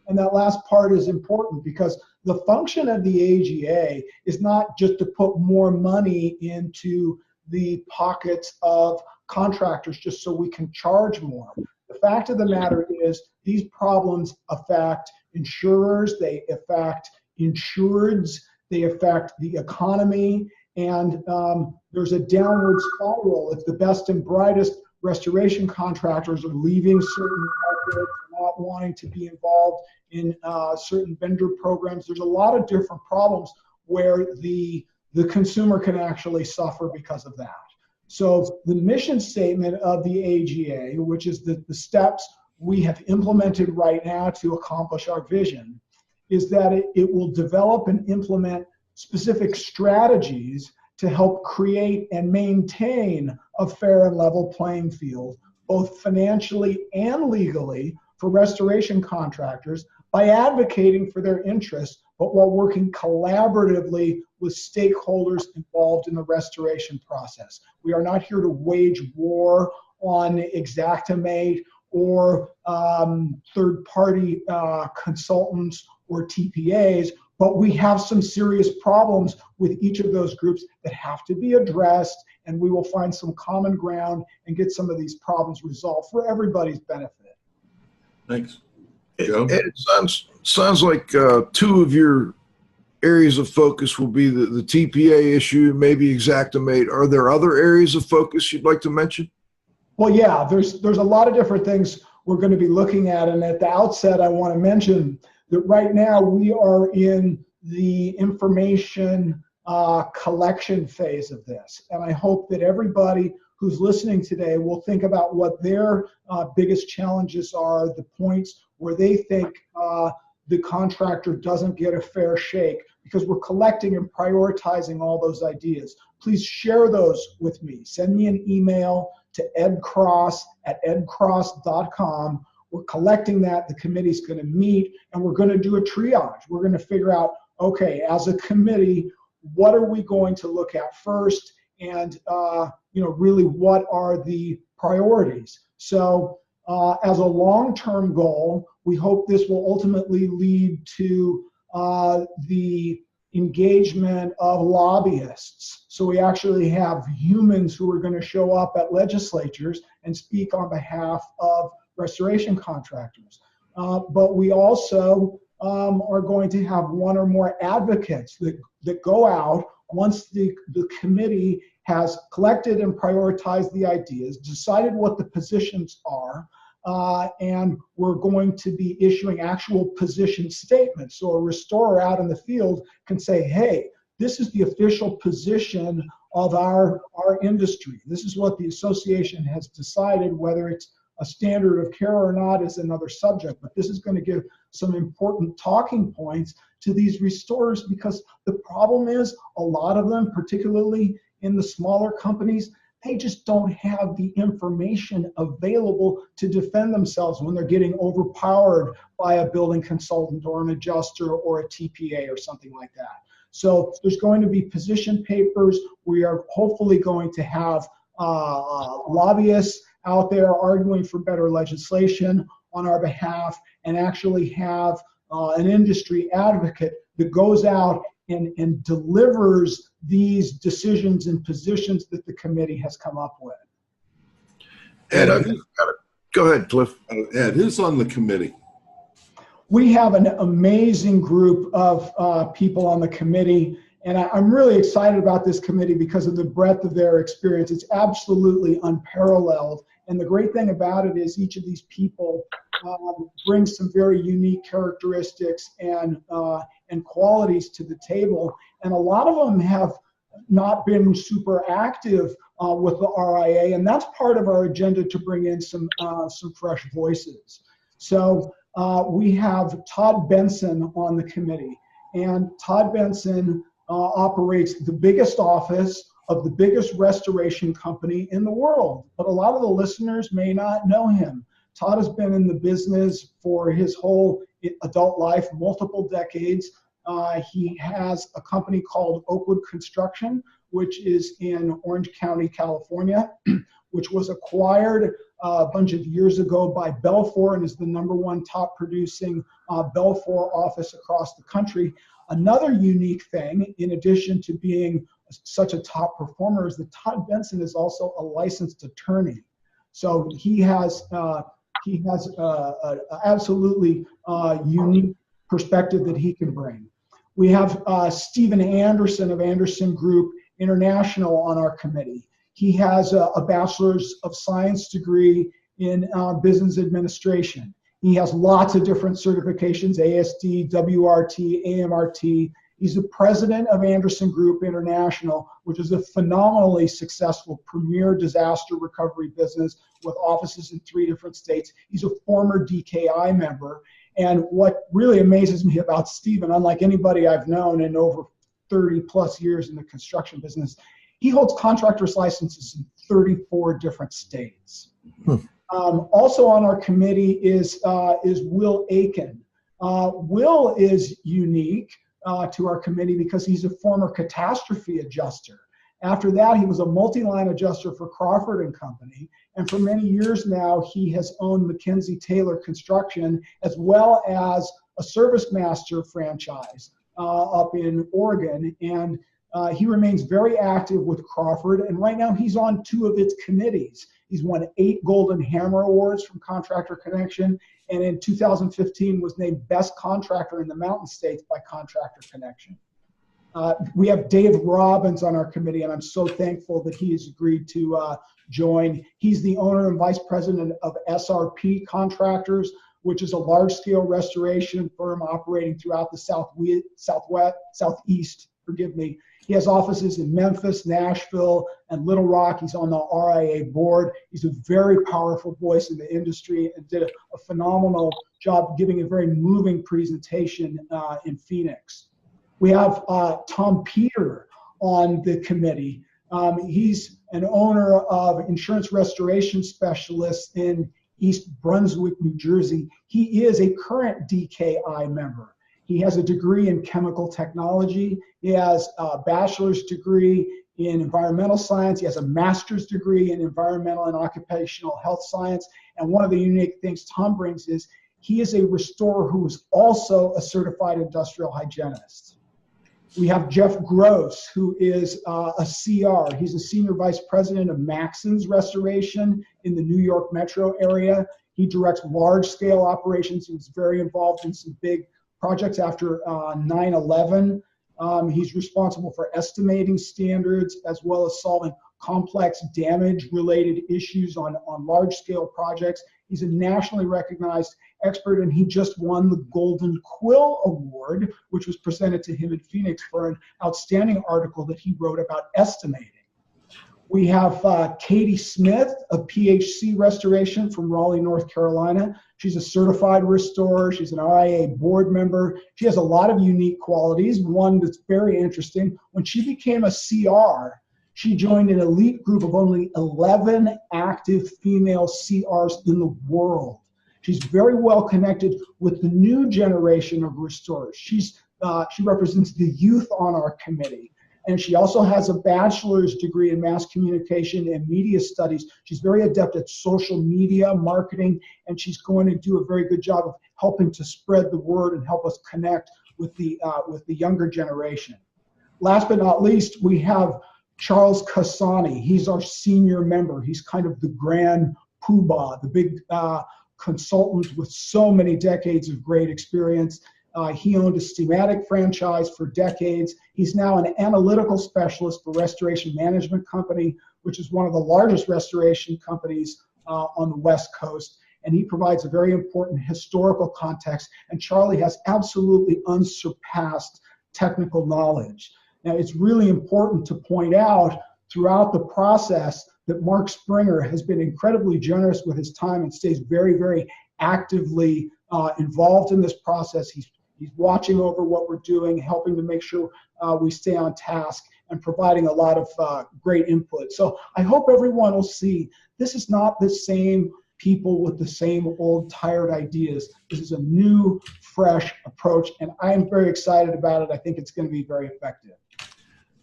And that last part is important because the function of the AGA is not just to put more money into the pockets of contractors just so we can charge more. The fact of the matter is these problems affect insurers, they affect insureds, they affect the economy, and there's a downward spiral. If the best and brightest restoration contractors are leaving certain markets, not wanting to be involved in certain vendor programs, there's a lot of different problems where the consumer can actually suffer because of that. So the mission statement of the AGA, which is the steps we have implemented right now to accomplish our vision, is that it will develop and implement specific strategies to help create and maintain a fair and level playing field, both financially and legally, for restoration contractors by advocating for their interests, but while working collaboratively with stakeholders involved in the restoration process. We are not here to wage war on Xactimate or third-party consultants or TPAs, but we have some serious problems with each of those groups that have to be addressed, and we will find some common ground and get some of these problems resolved for everybody's benefit. Thanks. Joe? It sounds like two of your areas of focus will be the TPA issue, maybe Xactimate. Are there other areas of focus you'd like to mention? Well, yeah, there's a lot of different things we're going to be looking at, and at the outset, I want to mention that right now we are in the information collection phase of this, and I hope that everybody who's listening today will think about what their biggest challenges are, the points where they think the contractor doesn't get a fair shake, because we're collecting and prioritizing all those ideas. Please share those with me. Send me an email to edcross@edcross.com. We're collecting that. The committee's going to meet, and we're going to do a triage. We're going to figure out, okay, as a committee, what are we going to look at first? And really, what are the priorities? So as a long-term goal, we hope this will ultimately lead to the engagement of lobbyists. So we actually have humans who are going to show up at legislatures and speak on behalf of restoration contractors. But we also are going to have one or more advocates that go out once the committee has collected and prioritized the ideas, decided what the positions are, and we're going to be issuing actual position statements. So a restorer out in the field can say, hey, this is the official position of our industry. This is what the association has decided. Whether it's a standard of care or not is another subject, but this is going to give some important talking points to these restorers, because the problem is a lot of them, particularly in the smaller companies, they just don't have the information available to defend themselves when they're getting overpowered by a building consultant or an adjuster or a TPA or something like that. So there's going to be position papers. We are hopefully going to have lobbyists out there arguing for better legislation on our behalf, and actually have an industry advocate that goes out and delivers these decisions and positions that the committee has come up with. Ed, go ahead, Cliff. Ed, who's on the committee? We have an amazing group of people on the committee, and I'm really excited about this committee because of the breadth of their experience. It's absolutely unparalleled, and the great thing about it is each of these people brings some very unique characteristics and qualities to the table, and a lot of them have not been super active with the RIA, and that's part of our agenda to bring in some fresh voices. So we have Todd Benson on the committee, and Todd Benson operates the biggest office of the biggest restoration company in the world, but a lot of the listeners may not know him. Todd has been in the business for his whole adult life, multiple decades. He has a company called Oakwood Construction, which is in Orange County, California, which was acquired a bunch of years ago by Belfor and is the #1 top producing Belfor office across the country. Another unique thing, in addition to being such a top performer, is that Todd Benson is also a licensed attorney. So he has absolutely unique perspective that he can bring. We have Stephen Anderson of Anderson Group International on our committee. He has a Bachelor's of Science degree in business administration. He has lots of different certifications, ASD, WRT, AMRT. He's the president of Anderson Group International, which is a phenomenally successful premier disaster recovery business with offices in 3 different states. He's a former DKI member. And what really amazes me about Stephen, unlike anybody I've known in over 30 plus years in the construction business, he holds contractor's licenses in 34 different states. Also on our committee is Will Aiken. Will is unique to our committee because he's a former catastrophe adjuster. After that, he was a multi-line adjuster for Crawford & Company, and for many years now, he has owned McKinsey Taylor Construction as well as a Service Master franchise up in Oregon, and he remains very active with Crawford, and right now he's on 2 of its committees. He's won 8 Golden Hammer Awards from Contractor Connection, and in 2015 was named Best Contractor in the Mountain States by Contractor Connection. We have Dave Robbins on our committee, and I'm so thankful that he has agreed to join. He's the owner and vice president of SRP Contractors, which is a large-scale restoration firm operating throughout the southeast forgive me. He has offices in Memphis, Nashville, and Little Rock. He's on the RIA board. He's a very powerful voice in the industry and did a phenomenal job giving a very moving presentation in Phoenix. We have Tom Peter on the committee. He's an owner of insurance restoration specialists in East Brunswick, New Jersey. He is a current DKI member. He has a degree in chemical technology. He has a bachelor's degree in environmental science. He has a master's degree in environmental and occupational health science. And one of the unique things Tom brings is he is a restorer who is also a certified industrial hygienist. We have Jeff Gross, who is a CR. He's a senior vice president of Maxon's Restoration in the New York metro area. He directs large-scale operations. He was very involved in some big projects after 9/11. He's responsible for estimating standards as well as solving complex damage-related issues on large-scale projects. He's a nationally recognized expert, and he just won the Golden Quill Award, which was presented to him in Phoenix for an outstanding article that he wrote about estimating. We have Katie Smith of PHC Restoration from Raleigh, North Carolina. She's a certified restorer. She's an RIA board member. She has a lot of unique qualities. One that's very interesting, when she became a CR, she joined an elite group of only 11 active female CRs in the world. She's very well connected with the new generation of restorers. She represents the youth on our committee. And she also has a bachelor's degree in mass communication and media studies. She's very adept at social media marketing, and she's going to do a very good job of helping to spread the word and help us connect with the younger generation. Last but not least, we have Charles Cassani. He's our senior member. He's kind of the grand poobah, the big consultant with so many decades of great experience. He owned a Steamatic franchise for decades. He's now an analytical specialist for Restoration Management Company, which is one of the largest restoration companies on the West Coast. And he provides a very important historical context. And Charlie has absolutely unsurpassed technical knowledge. Now, it's really important to point out throughout the process that Mark Springer has been incredibly generous with his time and stays very, very actively involved in this process. He's watching over what we're doing, helping to make sure we stay on task, and providing a lot of great input. So I hope everyone will see this is not the same people with the same old tired ideas. This is a new, fresh approach, and I am very excited about it. I think it's going to be very effective.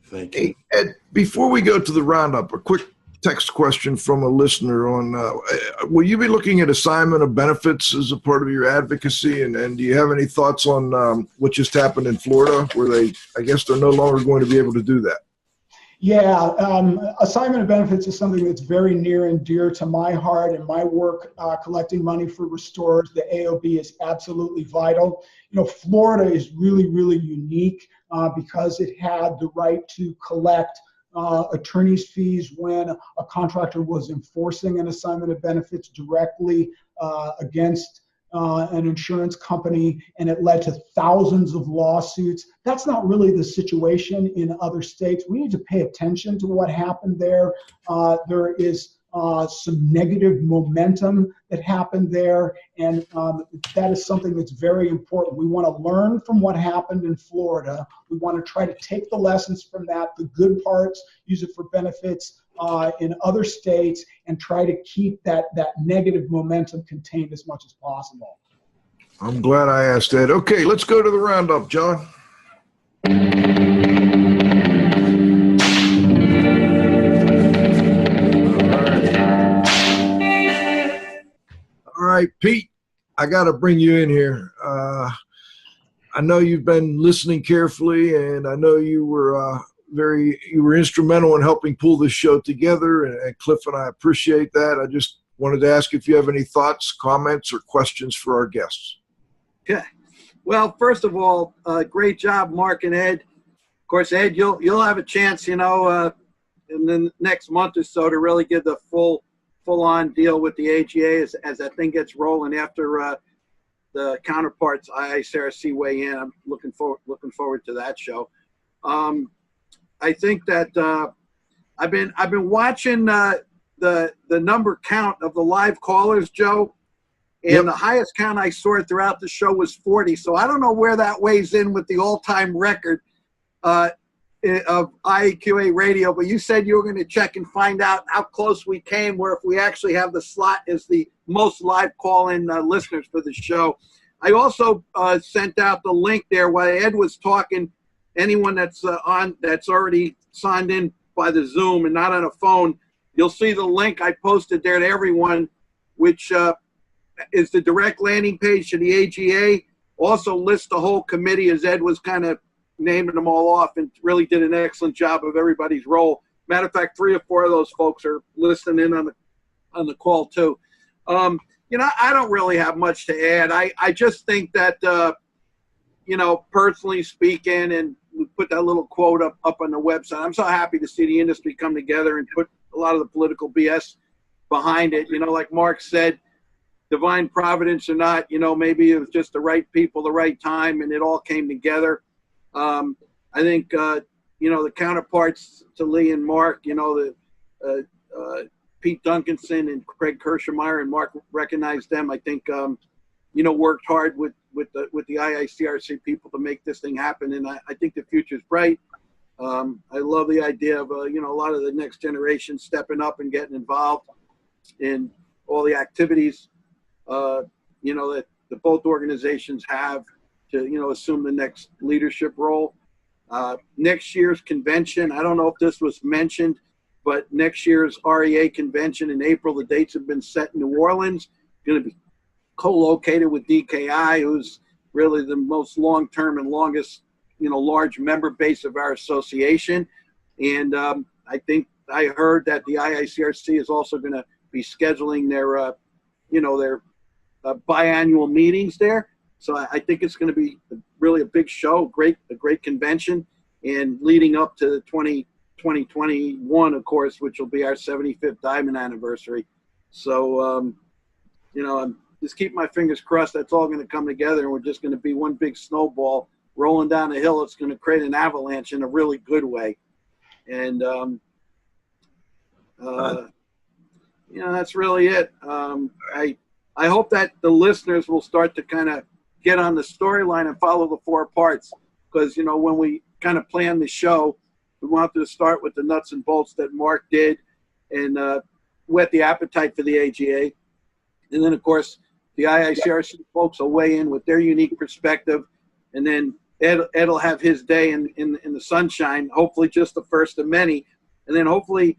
Thank you. Hey, Ed, before we go to the roundup, a quick text question from a listener on, will you be looking at assignment of benefits as a part of your advocacy? And do you have any thoughts on what just happened in Florida, where I guess they're no longer going to be able to do that? Yeah, assignment of benefits is something that's very near and dear to my heart and my work collecting money for restorers. The AOB is absolutely vital. You know, Florida is really, really unique because it had the right to collect attorney's fees when a contractor was enforcing an assignment of benefits directly against an insurance company, and it led to thousands of lawsuits. That's not really the situation in other states. We need to pay attention to what happened there. There is some negative momentum that happened there, and that is something that's very important. We want to learn from what happened in Florida. We want to try to take the lessons from that, the good parts, use it for benefits in other states, and try to keep that negative momentum contained as much as possible. I'm glad I asked Ed. Okay, let's go to the roundup, John. All right, Pete, I got to bring you in here. I know you've been listening carefully, and I know you were instrumental in helping pull this show together, and Cliff and I appreciate that. I just wanted to ask if you have any thoughts, comments, or questions for our guests. Yeah. Well, first of all, great job, Mark and Ed. Of course, Ed, you'll have a chance, in the next month or so to really give the full-on deal with the AGA as that thing gets rolling after the counterparts IICRC weigh in. I'm looking forward to that show. I think that I've been watching the number count of the live callers, Joe, and the highest count I saw throughout the show was 40. So I don't know where that weighs in with the all-time record of IICRC Radio, but you said you were going to check and find out how close we came, where if we actually have the slot as the most live call-in listeners for the show. I also sent out the link there while Ed was talking. Anyone that's that's already signed in by the Zoom and not on a phone, you'll see the link I posted there to everyone, which is the direct landing page to the AGA. Also lists the whole committee, as Ed was kind of naming them all off and really did an excellent job of everybody's role. Matter of fact, 3 or 4 of those folks are listening in on the call too. You know, I don't really have much to add. I just think that, you know, personally speaking, and we put that little quote up on the website, I'm so happy to see the industry come together and put a lot of the political BS behind it. You know, like Mark said, divine providence or not, you know, maybe it was just the right people, the right time, and it all came together. I think, you know, the counterparts to Lee and Mark, you know, the Pete Duncanson and Craig Kersemeier, and Mark recognized them. I think, you know, worked hard with the IICRC people to make this thing happen, and I think the future's bright. I love the idea of, you know, a lot of the next generation stepping up and getting involved in all the activities, you know, that both organizations have to, you know, assume the next leadership role. Next year's convention, I don't know if this was mentioned, but next year's RIA convention in April, the dates have been set in New Orleans, going to be co-located with DKI, who's really the most long-term and longest, you know, large member base of our association. And I think I heard that the IICRC is also going to be scheduling their, you know, their biannual meetings there. So I think it's going to be really a big show, a great convention, and leading up to the 2021, of course, which will be our 75th Diamond anniversary. So, you know, I'm just keep my fingers crossed that's all going to come together, and we're just going to be one big snowball rolling down a hill. It's going to create an avalanche in a really good way. And, you know, that's really it. I hope that the listeners will start to kind of get on the storyline and follow the 4 parts, because, you know, when we kind of plan the show, we wanted to start with the nuts and bolts that Mark did and whet the appetite for the AGA. And then, of course, the IICRC folks will weigh in with their unique perspective. And then Ed will have his day in the sunshine, hopefully just the first of many. And then hopefully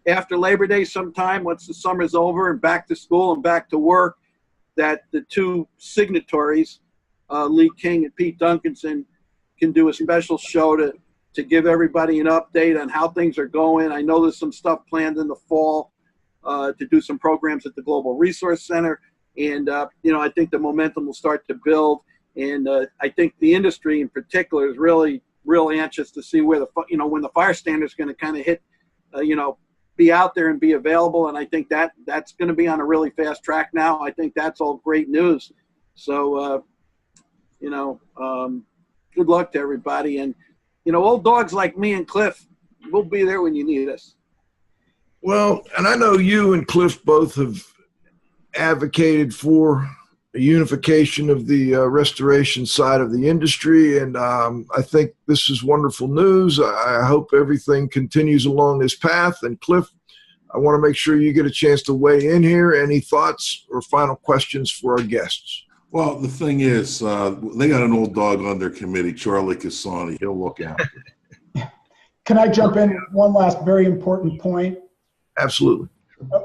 after Labor Day sometime, once the summer's over and back to school and back to work, that the 2 signatories, Lee King and Pete Duncanson, can do a special show to give everybody an update on how things are going. I know there's some stuff planned in the fall to do some programs at the Global Resource Center. And, you know, I think the momentum will start to build. And I think the industry in particular is really anxious to see where you know, when the fire standard is going to kind of hit, you know, be out there and be available. And I think that's going to be on a really fast track now. I think that's all great news. So, you know, good luck to everybody. And, you know, old dogs like me and Cliff, we'll be there when you need us. Well, and I know you and Cliff both have advocated for a unification of the restoration side of the industry, and I think this is wonderful news. I hope everything continues along this path. And Cliff, I want to make sure you get a chance to weigh in here. Any thoughts or final questions for our guests? Well, the thing is, they got an old dog on their committee, Charlie Cassani. He'll look out. Can I jump in? One last very important point. Absolutely.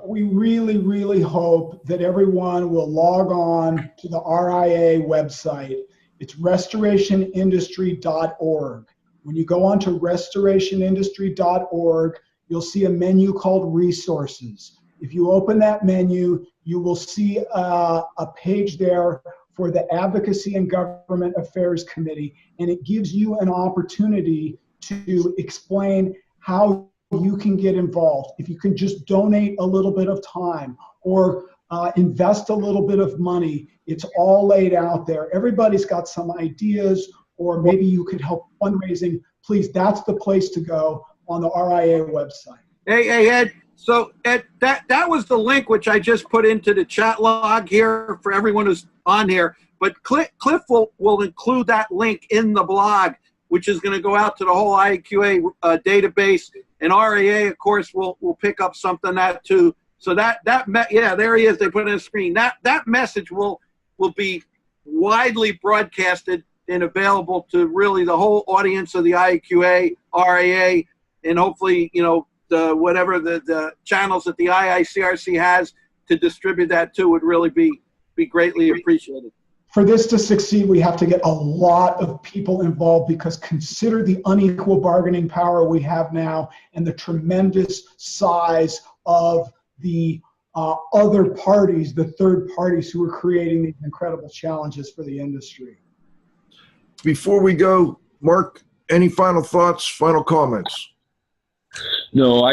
We really, really hope that everyone will log on to the RIA website. It's restorationindustry.org. When you go on to restorationindustry.org, you'll see a menu called Resources. If you open that menu, you will see a page there for the Advocacy and Government Affairs Committee, and it gives you an opportunity to explain how you can get involved. If you can just donate a little bit of time or invest a little bit of money, it's all laid out there. Everybody's got some ideas, or maybe you could help fundraising. please, that's the place to go on the RIA website. Hey, Ed. So, Ed, that was the link which I just put into the chat log here for everyone who's on here. But Cliff will include that link in the blog, which is going to go out to the whole IIQA database. And RIA, of course, will pick up something on that too. So yeah, there he is. They put it on the screen. That message will be widely broadcasted and available to really the whole audience of the IIQA, RIA, and hopefully, whatever the channels that the IICRC has to distribute that to would really be greatly appreciated. For this to succeed, we have to get a lot of people involved, because consider the unequal bargaining power we have now and the tremendous size of the other parties, the third parties who are creating these incredible challenges for the industry. Before we go, Mark, any final thoughts, final comments? No, I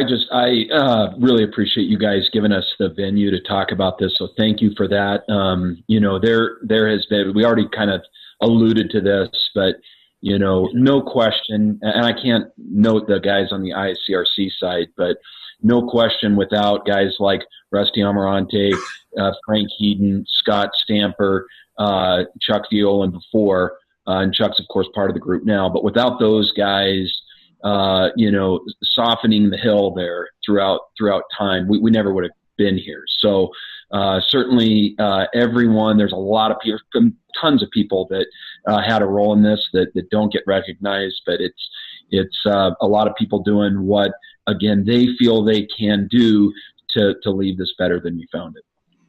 really appreciate you guys giving us the venue to talk about this. So thank you for that. There has been, we already kind of alluded to this, but, no question, and I can't note the guys on the IICRC side, but no question without guys like Rusty Amarante, Frank Heaton, Scott Stamper, Chuck Viola before, and Chuck's, of course, part of the group now, but without those guys, softening the hill there throughout time, we never would have been here. So certainly everyone, there's a lot of people, tons of people that had a role in this that don't get recognized, but it's a lot of people doing what, again, they feel they can do to leave this better than you found it.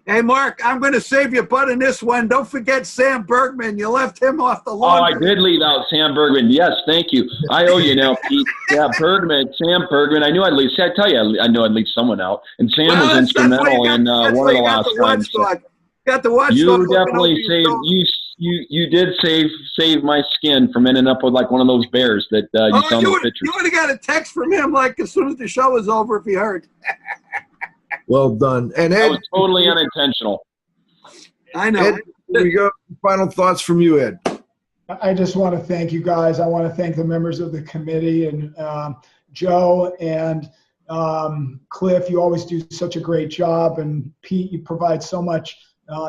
Hey, Mark, I'm going to save your butt in this one. Don't forget Sam Bergman. You left him off the lawn. Oh, I did leave out Sam Bergman. Yes, thank you. I owe you now, Pete. Yeah, Sam Bergman. I knew I'd leave. I tell you, I know I'd leave someone out. And Sam was instrumental in one of the last times. Got the watchdog. You definitely saved. You did save my skin from ending up with like one of those bears that you saw in the pictures. You would have got a text from him like as soon as the show was over if he heard. Well done. And Ed, that was totally unintentional. I know. Ed, here we go. Final thoughts from you, Ed. I just want to thank you guys. I want to thank the members of the committee and Joe and Cliff. You always do such a great job. And Pete, you provide so much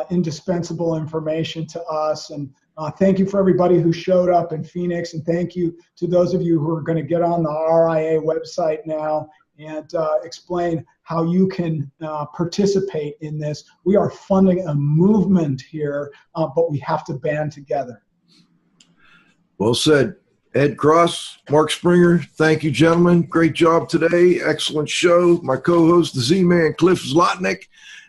indispensable information to us. And thank you for everybody who showed up in Phoenix. And thank you to those of you who are going to get on the RIA website now and explain how you can participate in this. We are funding a movement here, but we have to band together. Well said. Ed Cross, Mark Springer, thank you, gentlemen. Great job today. Excellent show. My co-host, the Z-Man, Cliff Zlotnick.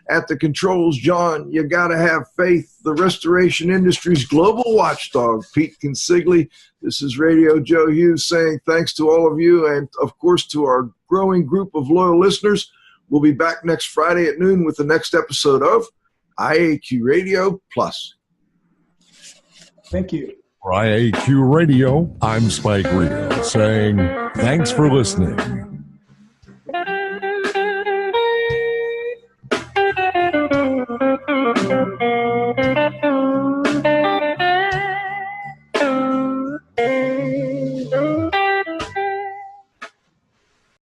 At the controls, John, you got to have faith. The restoration industry's global watchdog, Pete Consigli. This is Radio Joe Hughes saying thanks to all of you and, of course, to our growing group of loyal listeners. We'll be back next Friday at noon with the next episode of IAQ Radio Plus. Thank you. For IAQ Radio, I'm Spike Rio saying thanks for listening.